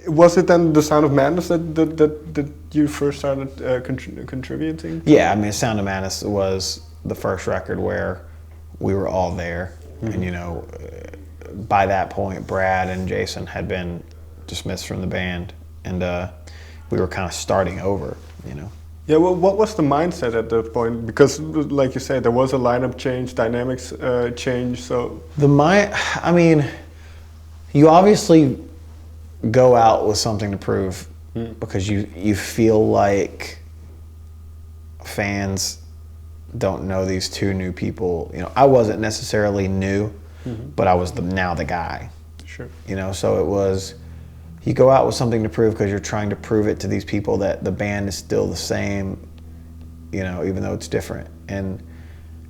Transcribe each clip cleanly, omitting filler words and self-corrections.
Was it then the Sound of Madness that you first started contributing? Yeah, I mean, Sound of Madness was the first record where we were all there, and you know, by that point, Brad and Jason had been dismissed from the band, and we were kind of starting over, you know. Yeah, well, what was the mindset at that point? Because, like you said, there was a lineup change, dynamics change. So I mean, you obviously go out with something to prove because you feel like fans don't know these two new people. You know, I wasn't necessarily new, but I was now the guy. Sure. You know, so it was, you go out with something to prove because you're trying to prove it to these people that the band is still the same, you know, even though it's different. And,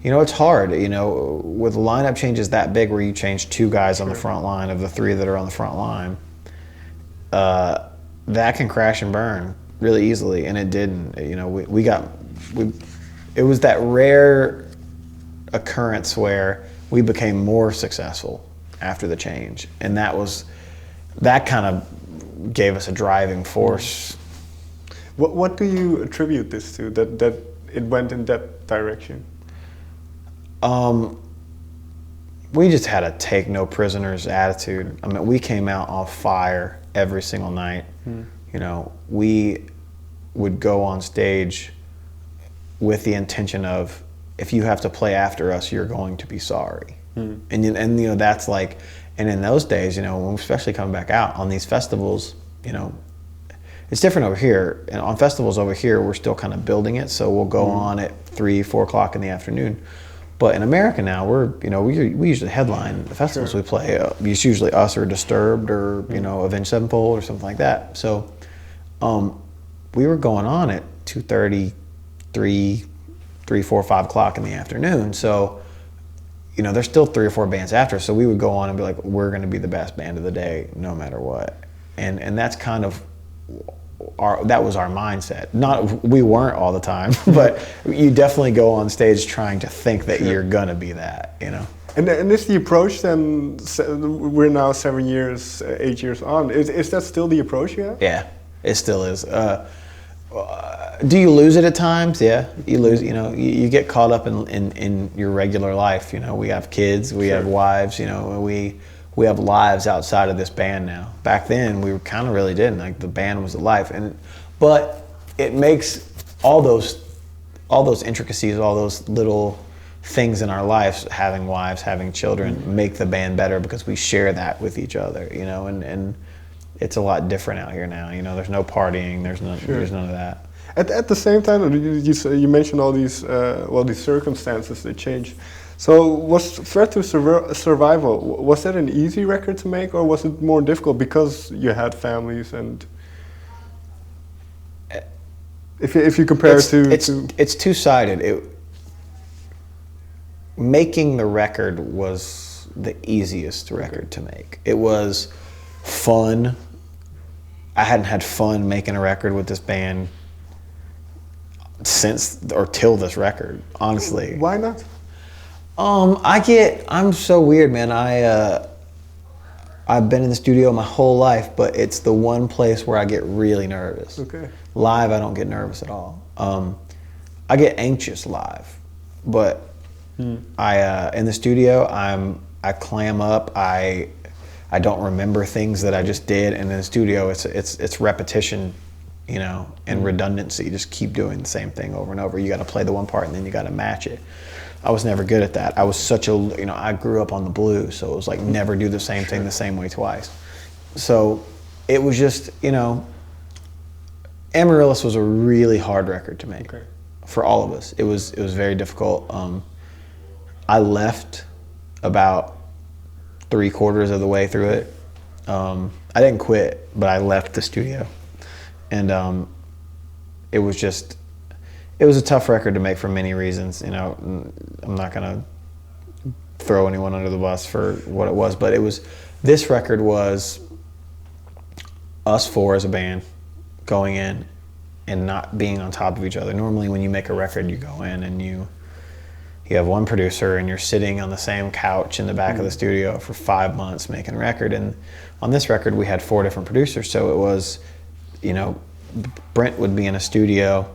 you know, it's hard, you know, with lineup changes that big where you change two guys on the front line of the three that are on the front line, that can crash and burn really easily, and it didn't. You know, it was that rare occurrence where we became more successful after the change, and that kind of gave us a driving force. What do you attribute this to, that it went in that direction? We just had a take no prisoners attitude. I mean, we came out on fire every single night. You know, we would go on stage with the intention of, if you have to play after us, you're going to be sorry. And you know, that's like, and in those days, you know, especially coming back out on these festivals, you know, it's different over here. And on festivals over here, we're still kind of building it, so we'll go on at 3-4 o'clock in the afternoon. But in America now, we usually headline the festivals we play. It's usually us or Disturbed or, you know, Avenged Sevenfold or something like that. So we were going on at 2:30, 3, 4, 5 o'clock in the afternoon. So, you know, there's still 3 or 4 bands after. So we would go on and be like, we're going to be the best band of the day no matter what. And that's kind of that was our mindset. We weren't all the time, but you definitely go on stage trying to think that you're gonna be that, you know. And is the approach then? We're now 7 years, 8 years on. Is that still the approach you have? Yeah, it still is. Do you lose it at times? Yeah, you lose. You know, you get caught up in your regular life. You know, we have kids, we have wives. You know, we have lives outside of this band now. Back then, we kind of really didn't. Like, the band was the life, but it makes all those intricacies, all those little things in our lives, having wives, having children, make the band better because we share that with each other. You know, and it's a lot different out here now. You know, there's no partying, there's none of that. At the same time, you mentioned all these these circumstances that changed. So was Threat to Survival, was that an easy record to make, or was it more difficult because you had families? And if you compare it's two-sided. Making the record was the easiest record to make. It was fun. I hadn't had fun making a record with this band till this record, honestly. Why not? I'm so weird, man. I've been in the studio my whole life, but it's the one place where I get really nervous. Okay. Live, I don't get nervous at all. I get anxious live, but in the studio, I clam up. I don't remember things that I just did, and in the studio, it's repetition, you know, and redundancy. Just keep doing the same thing over and over. You got to play the one part, and then you got to match it. I was never good at that. I was I grew up on the blues, so it was like never do the same thing the same way twice. So it was just, you know, Amaryllis was a really hard record to make for all of us. It was very difficult. I left about 3/4 of the way through it. I didn't quit, but I left the studio, and it was a tough record to make for many reasons. You know, I'm not gonna throw anyone under the bus for what it was, but this record was us four as a band going in and not being on top of each other. Normally when you make a record, you go in and you have one producer and you're sitting on the same couch in the back of the studio for 5 months making a record. And on this record we had 4 different producers, so it was, Brent would be in a studio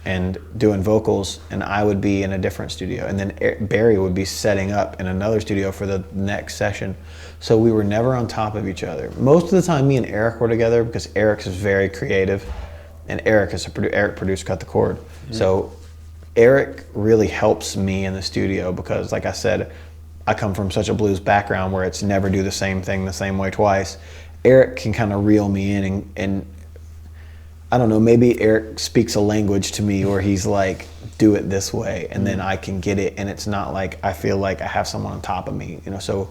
and doing vocals, and I would be in a different studio, and then Barry would be setting up in another studio for the next session. So we were never on top of each other. Most of the time me and Eric were together because Eric's is very creative, and Eric produced Cut the Cord. So Eric really helps me in the studio because, like I said, I come from such a blues background where it's never do the same thing the same way twice. Eric can kind of reel me in, and I don't know, maybe Eric speaks a language to me where he's like, do it this way, and then I can get it, and it's not like I feel like I have someone on top of me, so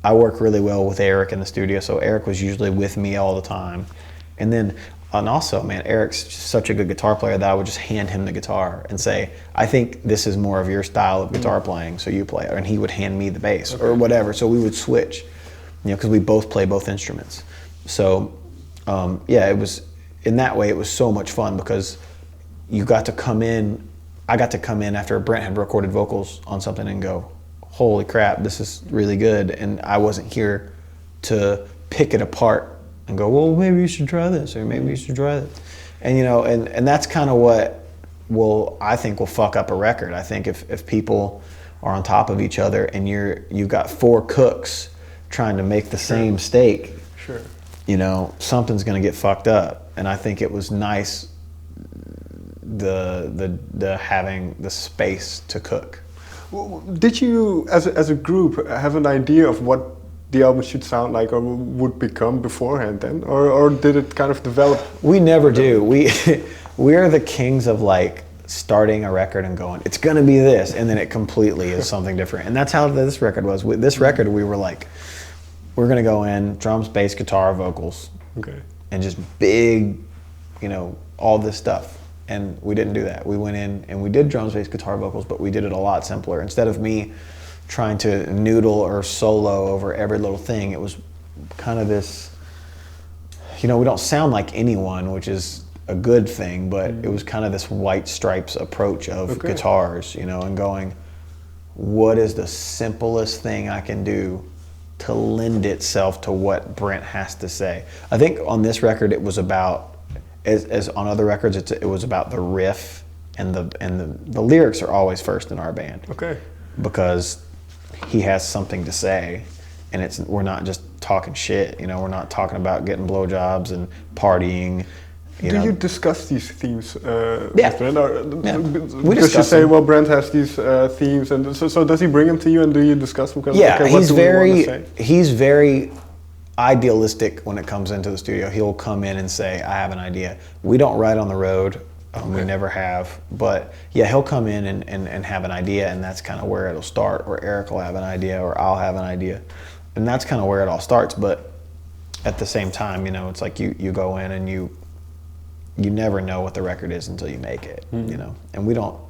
I work really well with Eric in the studio, so Eric was usually with me all the time. And also, man, Eric's just such a good guitar player that I would just hand him the guitar and say, I think this is more of your style of guitar playing, so you play it. And he would hand me the bass or whatever, so we would switch, because we both play both instruments. So, it was, in that way, it was so much fun because I got to come in after Brent had recorded vocals on something and go, holy crap, this is really good. And I wasn't here to pick it apart and go, well, maybe you should try this, or maybe you should try this. And and that's kind of what I think will fuck up a record. I think if people are on top of each other and you've got 4 cooks trying to make the same steak, something's gonna get fucked up. And I think it was nice the having the space to cook. Did you, as a group, have an idea of what the album should sound like or would become beforehand then? Or did it kind of develop? We never do. We are the kings of like starting a record and going, it's gonna be this, and then it completely is something different. And that's how this record was. With this record, we were like, we're gonna go in, drums, bass, guitar, vocals, and just big, all this stuff. And we didn't do that. We went in and we did drums, bass, guitar, vocals, but we did it a lot simpler. Instead of me trying to noodle or solo over every little thing, it was kind of this, we don't sound like anyone, which is a good thing, but it was kind of this White Stripes approach of guitars, and going, what is the simplest thing I can do to lend itself to what Brent has to say? I think on this record it was about, as on other records, it was about the riff, and the lyrics are always first in our band. Because he has something to say, and we're not just talking shit, we're not talking about getting blowjobs and partying. Do you discuss these themes with Brent? We discuss you say, them. well, Brent has these themes, and so does he bring them to you, and do you discuss them? He's very idealistic when it comes into the studio. He'll come in and say, I have an idea. We don't write on the road. We never have, but he'll come in and have an idea, and that's kind of where it'll start. Or Eric will have an idea, or I'll have an idea, and that's kind of where it all starts. But at the same time, it's like you go in and you never know what the record is until you make it, And we don't,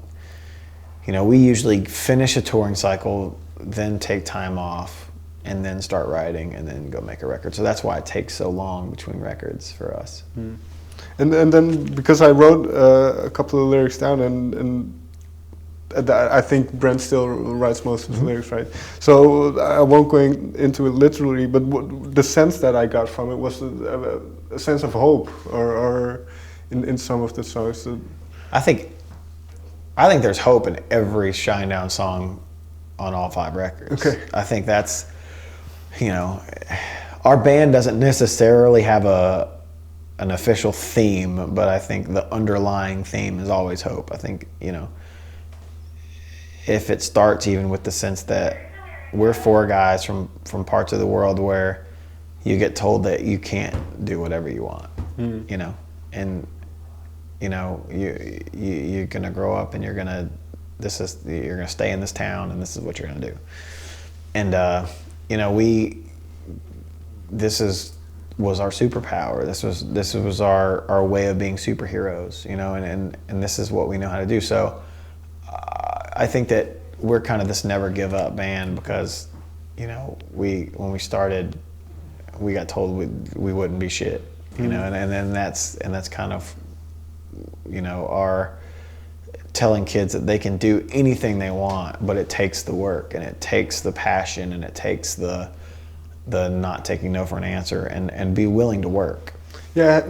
we usually finish a touring cycle, then take time off, and then start writing, and then go make a record. So that's why it takes so long between records for us. And then, because I wrote a couple of lyrics down, and I think Brent still writes most of the lyrics, right? So I won't go into it literally, but the sense that I got from it was a sense of hope, or in some of the songs. I think there's hope in every Shinedown song on all 5 records. I think that's, our band doesn't necessarily have an official theme, but I think the underlying theme is always hope. I think, if it starts even with the sense that we're 4 guys from parts of the world where you get told that you can't do whatever you want, and you're gonna grow up and you're gonna stay in this town, and this is what you're gonna do. And this was our superpower. This was our way of being superheroes, and this is what we know how to do. So I think that we're kind of this never give up band because, when we started, we got told we wouldn't be shit, and then that's kind of, our telling kids that they can do anything they want, but it takes the work and it takes the passion and it takes the not taking no for an answer and be willing to work. Yeah,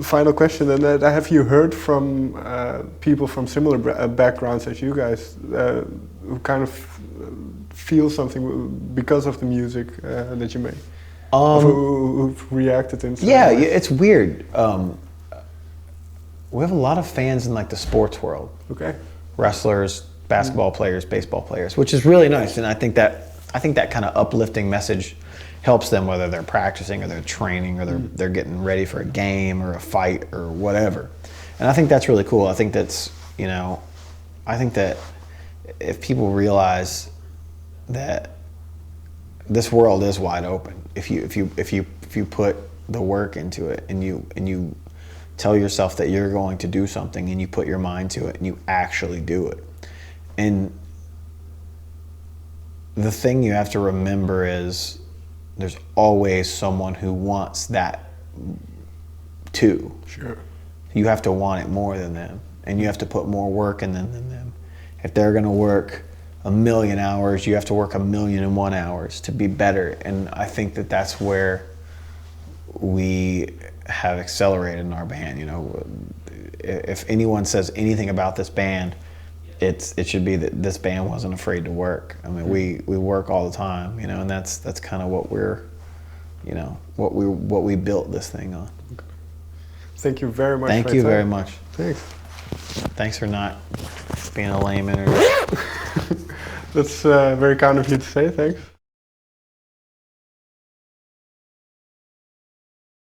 final question, and that have you heard from people from similar backgrounds as you guys who kind of feel something because of the music that you make? Who've reacted in some Yeah, way? it's weird. We have a lot of fans in like the sports world. Okay. Wrestlers, basketball players, baseball players, which is really nice, and I think that kind of uplifting message helps them, whether they're practicing or they're training or they're getting ready for a game or a fight or whatever. And I think that's really cool. I think that's, you know, I think that if people realize that this world is wide open, if you put the work into it and you tell yourself that you're going to do something and you put your mind to it and you actually do it. And the thing you have to remember is there's always someone who wants that too. Sure. You have to want it more than them, and you have to put more work in than them. If they're going to work 1,000,000 hours, you have to work 1,000,001 hours to be better. And I think that that's where we have accelerated in our band. You know, if anyone says anything about this band, it should be that this band wasn't afraid to work. I mean, we work all the time, you know, and that's kind of what we're, you know, what we built this thing on. Thank you very much. Thank you very much. Thanks. Thanks for not being a lame interview. That's very kind of you to say. Thanks.